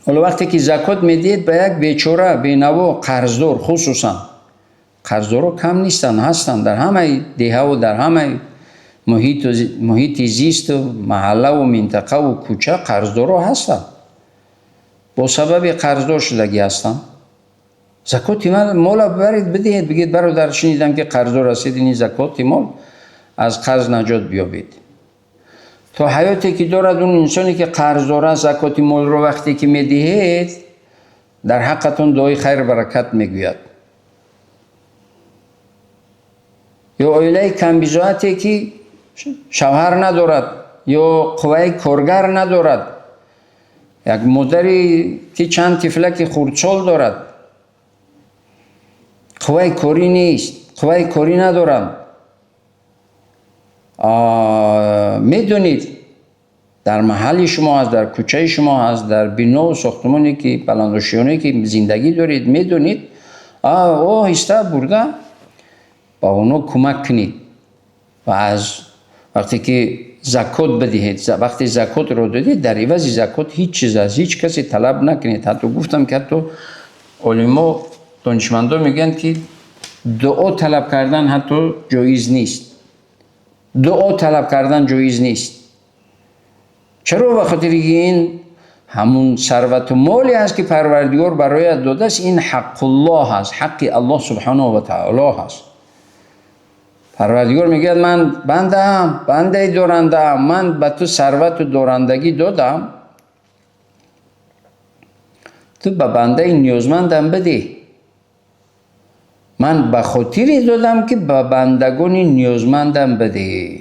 حالا وقتی که زکات میدید به یک بیچاره بینوا قرضدار، خصوصا قرضدارا کم نیستن، هستن در همه دیه و در همه محیط زیست و محله و منطقه و کوچه قرضدارا هستن، با سبب قرضدار شدگی هستن. زکات مال ببرید بدهید، بگید برادر شنیدم که قرضدار هستید، این زکات مال از قرض نجات بیابید. تا حیاتی که دارد اون انسانی که قرضدار است، زکات مال رو وقتی که میدهید در حقتون دعای خیر برکت میگوید. یا عائله کمبیزاتی که شوهر ندارد یا قوه کارگر ندارد، یک مادری که چند طفلک خردسال دارد، قوه کاری نیست، قوه کاری ندارند، میدونید در محل شما هست، در کوچه شما هست، در بنا و ساختمانی که بلندوشیانی که زندگی دارید، میدونید آهسته برده با اونا کمک کنید و از وقتی که زکات بدهید، وقتی زکات رو دادید در عوض زکات هیچ چیز از هیچ کسی طلب نکنید. حتی گفتم که حتی علما دانشمندان میگن که دعا طلب کردن حتی جایز نیست، دعا طلب کردن جایز نیست. چرا؟ بخاطر این همون ثروت و مالی است که پروردگار برایت داده است، این حق الله است، حق الله سبحانه و تعالی است. پروردگار میگه من بنده دارنده، من به تو ثروت و دارندگی دادم، تو به بنده نیازمندم بده. من به خاطری دادم که به بندگان نیازمندم بده.